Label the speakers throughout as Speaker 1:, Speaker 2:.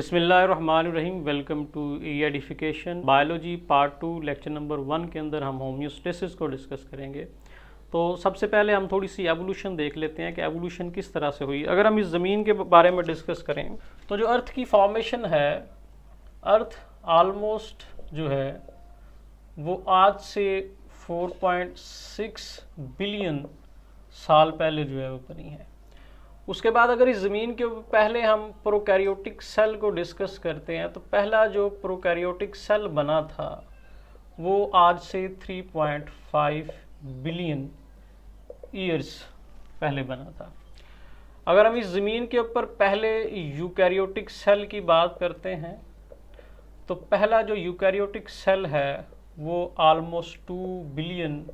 Speaker 1: बिस्मिल्लाहिर्रहमानिर्रहीम। Welcome to edification biology part 2 lecture number 1 के अंदर हम होम्योस्टेसिस को डिस्कस करेंगे। तो सबसे पहले हम थोड़ी सी एवोल्यूशन देख लेते हैं कि एवोल्यूशन किस तरह से हुई। अगर हम इस ज़मीन के बारे में डिस्कस करें तो जो अर्थ की फॉर्मेशन है, अर्थ ऑलमोस्ट जो है वो आज से 4.6 बिलियन साल पहले जो है वो बनी है। उसके बाद अगर इस ज़मीन के पहले हम प्रोकैरियोटिक सेल को डिस्कस करते हैं तो पहला जो प्रोकैरियोटिक सेल बना था वो आज से 3.5 बिलियन ईयर्स पहले बना था। अगर हम इस ज़मीन के ऊपर पहले यूकैरियोटिक सेल की बात करते हैं तो पहला जो यूकैरियोटिक सेल है वो ऑलमोस्ट 2 बिलियन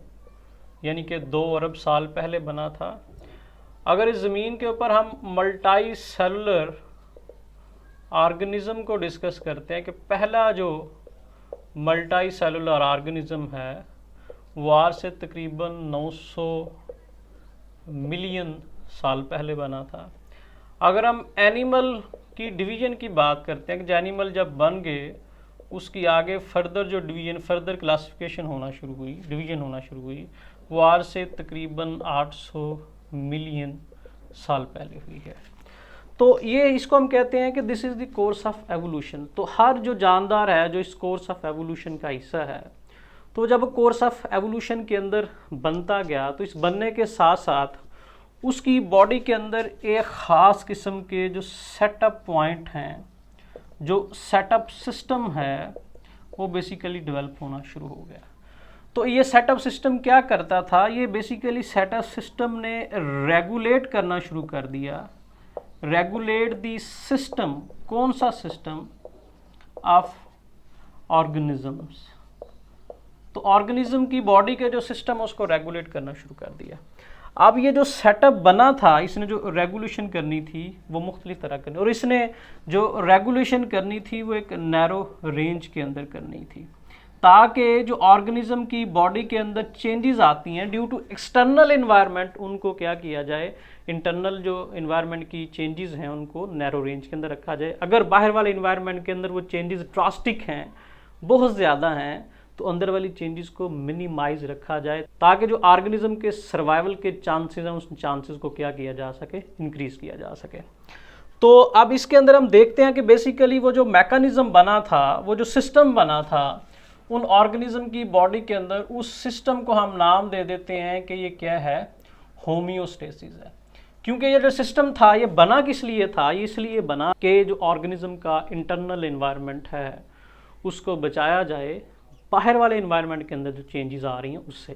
Speaker 1: यानी कि 2 अरब साल पहले बना था। अगर इस ज़मीन के ऊपर हम मल्टी सेलुलर ऑर्गेनिज्म को डिस्कस करते हैं कि पहला जो मल्टी सेलुलर ऑर्गेनिज्म है वो आज से तकरीबन 900 मिलियन साल पहले बना था। अगर हम एनिमल की डिवीज़न की बात करते हैं कि एनिमल जब बन गए उसकी आगे फर्दर जो डिवीज़न फर्दर क्लासिफिकेशन होना शुरू हुई, डिवीज़न होना शुरू हुई, वो आज से तकरीबन 800 मिलियन साल पहले हुई है। तो ये इसको हम कहते हैं कि this is the course of evolution. तो हर जो जानदार है जो इस कोर्स ऑफ एवोल्यूशन का हिस्सा है, तो जब कोर्स ऑफ एवोल्यूशन के अंदर बनता गया तो इस बनने के साथ साथ उसकी बॉडी के अंदर एक ख़ास किस्म के जो सेटअप पॉइंट हैं, जो सेटअप सिस्टम है, वो बेसिकली डेवलप होना शुरू हो गया। तो ये सेटअप सिस्टम क्या करता था? ये बेसिकली सेटअप सिस्टम ने रेगुलेट करना शुरू कर दिया। रेगुलेट दी सिस्टम, कौन सा सिस्टम? Of organisms. तो ऑर्गेनिज्म की बॉडी के जो सिस्टम उसको रेगुलेट करना शुरू कर दिया। अब ये जो सेटअप बना था, इसने जो रेगुलेशन करनी थी वो मुख्तलिफ तरह करनी, और इसने जो रेगुलेशन करनी थी वो एक नैरो रेंज के अंदर करनी थी, ताकि जो ऑर्गेनिज्म की बॉडी के अंदर चेंजेस आती हैं ड्यू टू एक्सटर्नल इन्वायरमेंट, उनको क्या किया जाए, इंटरनल जो इन्वायरमेंट की चेंजेस हैं उनको नैरो रेंज के अंदर रखा जाए। अगर बाहर वाले इन्वायरमेंट के अंदर वो चेंजेस ड्रास्टिक हैं, बहुत ज़्यादा हैं, तो अंदर वाली चेंजेस को मिनिमाइज रखा जाए ताकि जो ऑर्गेनिज्म के सर्वाइवल के चांसेस हैं उस चांसेस को क्या किया जा सके, इंक्रीज किया जा सके। तो अब इसके अंदर हम देखते हैं कि बेसिकली वो जो मैकेनिज्म बना था, वो जो सिस्टम बना था उन ऑर्गेनिज्म की बॉडी के अंदर, उस सिस्टम को हम नाम दे देते हैं कि ये क्या है, होम्योस्टेसिस है। क्योंकि ये जो सिस्टम था ये बना किस लिए था? ये इसलिए बना कि जो ऑर्गेनिज्म का इंटरनल इन्वायरमेंट है उसको बचाया जाए बाहर वाले इन्वायरमेंट के अंदर जो चेंजेस आ रही हैं उससे।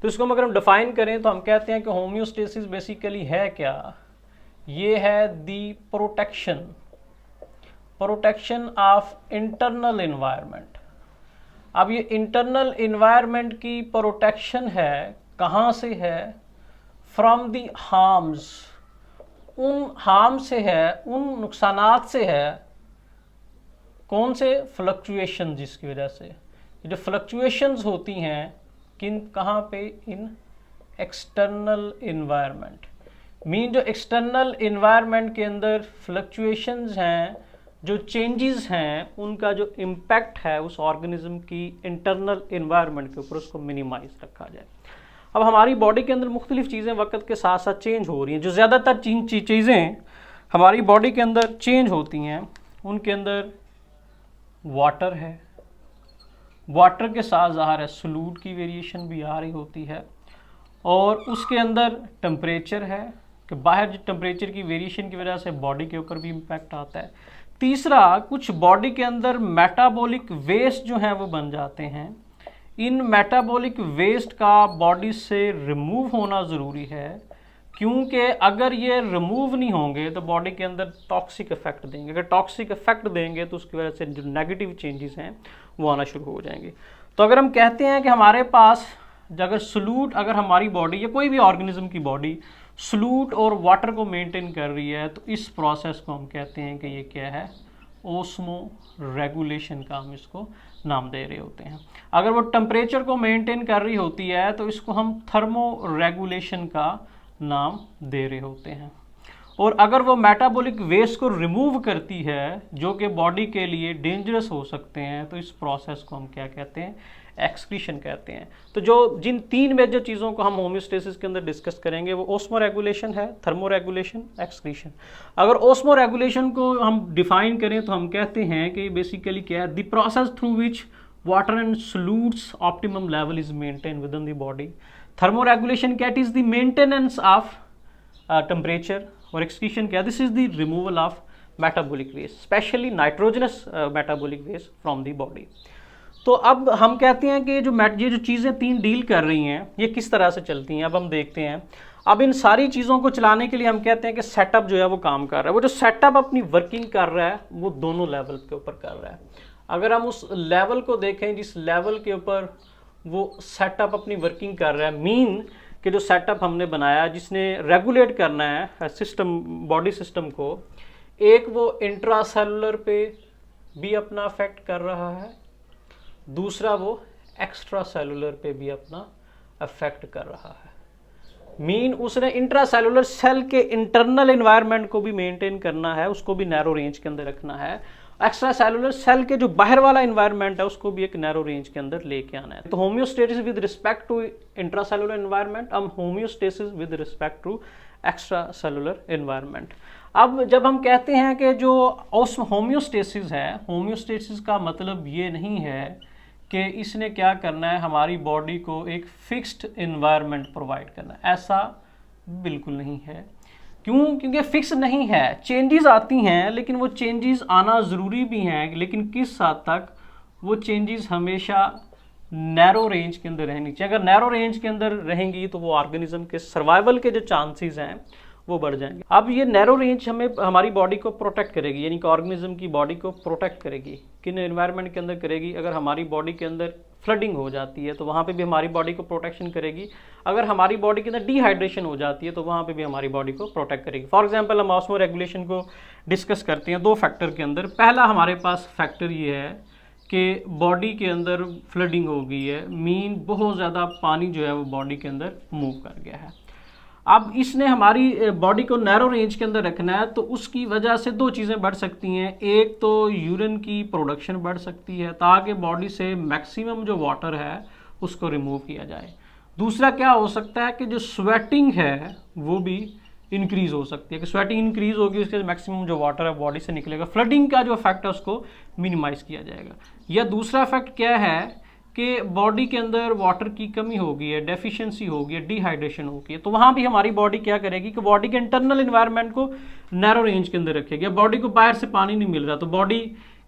Speaker 1: तो इसको अगर हम डिफाइन करें तो हम कहते हैं कि होम्योस्टेसिस बेसिकली है क्या? ये है दी प्रोटेक्शन ऑफ इंटरनल इन्वायरमेंट। अब ये इंटरनल इन्वायरमेंट की प्रोटेक्शन है, कहाँ से है? फ्रॉम दी हार्म्स, उन हार्म से है, उन नुकसानात से है। कौन से? फ्लक्चुएशन, जिसकी वजह से जो फ्लक्चुएशंस होती हैं किन, कहाँ पे? इन एक्सटर्नल इन्वायरमेंट। मीन जो एक्सटर्नल इन्वायरमेंट के अंदर फ्लक्चुएशंस हैं, जो चेंजेस हैं, उनका जो इम्पैक्ट है उस ऑर्गेनिज्म की इंटरनल इन्वायरमेंट के ऊपर, उसको मिनिमाइज रखा जाए। अब हमारी बॉडी के अंदर मुख्तलिफ चीज़ें वक्त के साथ साथ चेंज हो रही हैं। जो ज़्यादातर चीज़ें हमारी बॉडी के अंदर चेंज होती हैं उनके अंदर वाटर है, वाटर के साथ ज़ाहिर है सॉल्यूट की वेरिएशन भी आ रही होती है, और उसके अंदर टेम्परेचर है कि बाहर जो टेम्परेचर की वेरिएशन की वजह से बॉडी के ऊपर भी इम्पैक्ट आता है। तीसरा, कुछ बॉडी के अंदर मेटाबॉलिक वेस्ट जो हैं वो बन जाते हैं। इन मेटाबॉलिक वेस्ट का बॉडी से रिमूव होना ज़रूरी है, क्योंकि अगर ये रिमूव नहीं होंगे तो बॉडी के अंदर टॉक्सिक इफेक्ट देंगे। अगर टॉक्सिक इफेक्ट देंगे तो उसकी वजह से जो नेगेटिव चेंजेस हैं वो आना शुरू हो जाएंगे। तो अगर हम कहते हैं कि हमारे पास अगर सॉल्यूट, अगर हमारी बॉडी या कोई भी ऑर्गेनिज्म की बॉडी सॉल्यूट और वाटर को मेंटेन कर रही है, तो इस प्रोसेस को हम कहते हैं कि ये क्या है, ओस्मो रेगुलेशन का हम इसको नाम दे रहे होते हैं। अगर वो टेम्परेचर को मेंटेन कर रही होती है तो इसको हम थर्मो रेगुलेशन का नाम दे रहे होते हैं। और अगर वो मेटाबॉलिक वेस्ट को रिमूव करती है जो कि बॉडी के लिए डेंजरस हो सकते हैं, तो इस प्रोसेस को हम क्या कहते हैं, एक्सक्रीशन कहते हैं। तो जो जिन 3 मेजर चीज़ों को हम होम्योस्टेसिस के अंदर डिस्कस करेंगे वो ओस्मोरेगुलेशन है, थर्मोरेगुलेशन, एक्सक्रीशन। अगर ओस्मोरेगुलेशन को हम डिफाइन करें तो हम कहते हैं कि बेसिकली क्या है, the process through which water and solutes optimum level is maintain within the body. Thermoregulation क्या, it is the maintenance of temperature. और एक्सक्रीशन क्या, this is the removal of metabolic waste, specially nitrogenous metabolic waste from the body. तो अब हम कहते हैं कि ये जो चीज़ें 3 डील कर रही हैं ये किस तरह से चलती हैं। अब हम देखते हैं, अब इन सारी चीज़ों को चलाने के लिए हम कहते हैं कि सेटअप जो है वो काम कर रहा है। वो जो सेटअप अपनी वर्किंग कर रहा है वो दोनों लेवल के ऊपर कर रहा है। अगर हम उस लेवल को देखें जिस लेवल के ऊपर वो सेटअप अपनी वर्किंग कर रहा है, मीन कि जो सेटअप हमने बनाया जिसने रेगुलेट करना है सिस्टम, बॉडी सिस्टम को, एक वो इंट्रासेलुलर पे भी अपना अफेक्ट कर रहा है, दूसरा वो एक्स्ट्रा सेलुलर पे भी अपना अफेक्ट कर रहा है। मीन उसने इंट्रासेलुलर सेल के इंटरनल एनवायरनमेंट को भी मेंटेन करना है, उसको भी नैरो रेंज के अंदर रखना है। एक्स्ट्रा सेलुलर सेल के जो बाहर वाला एनवायरनमेंट है उसको भी एक नैरो रेंज के अंदर लेके आना है। तो homeostasis with respect to intracellular environment, अब homeostasis with respect to extra cellular environment. अब जब हम कहते हैं कि जो होम्योस्टेसिस है, होम्योस्टेसिस का मतलब ये नहीं है कि इसने क्या करना है, हमारी बॉडी को एक फिक्स्ड एनवायरनमेंट प्रोवाइड करना है, ऐसा बिल्कुल नहीं है। क्यों? क्योंकि फिक्स नहीं है, चेंजेस आती हैं, लेकिन वो चेंजेस आना ज़रूरी भी हैं, लेकिन किस हद तक, वो चेंजेस हमेशा नैरो रेंज के अंदर रहनी चाहिए। अगर नैरो रेंज के अंदर रहेंगी तो वो ऑर्गेनिज्म के सर्वाइवल के जो चांसेस हैं वो बढ़ जाएंगे। अब ये नैरो रेंज हमें हमारी बॉडी को प्रोटेक्ट करेगी, यानी कि ऑर्गेनिज्म की बॉडी को प्रोटेक्ट करेगी। किन एनवायरनमेंट के अंदर करेगी? अगर हमारी बॉडी के अंदर फ्लडिंग हो जाती है तो वहाँ पे भी हमारी बॉडी को प्रोटेक्शन करेगी। अगर हमारी बॉडी के अंदर डिहाइड्रेशन हो जाती है तो वहाँ पे भी हमारी बॉडी को प्रोटेक्ट करेगी। फॉर एग्जांपल हम ऑस्मो रेगुलेशन को डिस्कस करते हैं 2 फैक्टर के अंदर। पहला हमारे पास फैक्टर ये है कि बॉडी के अंदर फ्लडिंग हो गई है, मीन बहुत ज़्यादा पानी जो है वो बॉडी के अंदर मूव कर गया है। अब इसने हमारी बॉडी को नैरो रेंज के अंदर रखना है, तो उसकी वजह से 2 चीज़ें बढ़ सकती हैं। एक तो यूरिन की प्रोडक्शन बढ़ सकती है ताकि बॉडी से मैक्सिमम जो वाटर है उसको रिमूव किया जाए। दूसरा क्या हो सकता है कि जो स्वेटिंग है वो भी इंक्रीज़ हो सकती है, कि स्वेटिंग इंक्रीज़ होगी उसके मैक्सिमम जो वाटर है बॉडी से निकलेगा, फ्लडिंग का जो इफेक्ट है उसको मिनिमाइज़ किया जाएगा। या दूसरा इफेक्ट क्या है कि बॉडी के अंदर वाटर की कमी हो गई है, डेफिशिएंसी हो गई है, डिहाइड्रेशन हो गई है, तो वहाँ भी हमारी बॉडी क्या करेगी कि बॉडी के इंटरनल एनवायरनमेंट को नैरो रेंज के अंदर रखेगी। बॉडी को बाहर से पानी नहीं मिल रहा तो बॉडी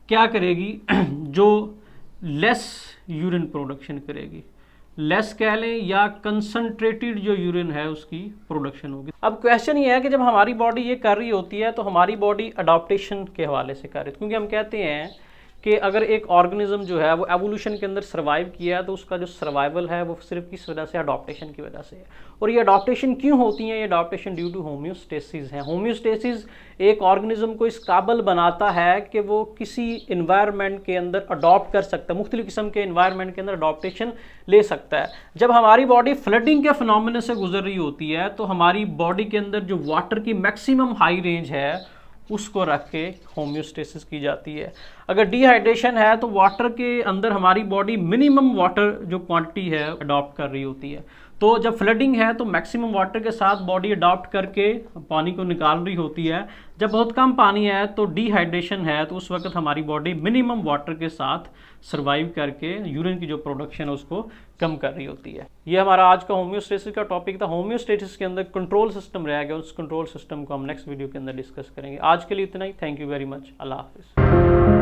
Speaker 1: क्या करेगी, जो लेस यूरिन प्रोडक्शन करेगी, लेस कह लें या कंसंट्रेटेड जो यूरिन है उसकी प्रोडक्शन होगी। अब क्वेश्चन ये है कि जब हमारी बॉडी ये कर रही होती है तो हमारी बॉडी अडॉप्टेशन के हवाले से कर रही है, क्योंकि हम कहते हैं कि अगर एक ऑर्गेनिज्म जो है वो एवोल्यूशन के अंदर सर्वाइव किया है तो उसका जो सर्वाइवल है वो सिर्फ किस वजह से, अडॉप्टेशन की वजह से है। और ये अडॉप्टेशन क्यों होती है? ये अडॉप्टेशन ड्यू टू होम्योस्टेसिस है। होम्योस्टेसिस एक ऑर्गेनिज्म को इस काबिल बनाता है कि वो किसी इन्वायरमेंट के अंदर अडॉप्ट कर सकता है, मुख्तलिफ किस्म के इन्वायरमेंट के अंदर अडॉप्टेशन ले सकता है। जब हमारी बॉडी फ्लडिंग के फिनोमेना से गुजर रही होती है तो हमारी बॉडी के अंदर जो वाटर की मैक्सिमम हाई रेंज है उसको रख के होम्योस्टेसिस की जाती है। अगर डिहाइड्रेशन है तो वाटर के अंदर हमारी बॉडी मिनिमम वाटर जो क्वांटिटी है अडॉप्ट कर रही होती है। तो जब फ्लडिंग है तो मैक्सिमम वाटर के साथ बॉडी अडॉप्ट करके पानी को निकाल रही होती है। जब बहुत कम पानी है तो डिहाइड्रेशन है तो उस वक्त हमारी बॉडी मिनिमम वाटर के साथ सर्वाइव करके यूरिन की जो प्रोडक्शन है उसको कम कर रही होती है। ये हमारा आज का होम्योस्टेसिस का टॉपिक था। होम्योस्टेसिस के अंदर कंट्रोल सिस्टम रह गया, उस कंट्रोल सिस्टम को हम नेक्स्ट वीडियो के अंदर डिस्कस करेंगे। आज के लिए इतना ही। Thank you very much. अल्लाह हाफिज़।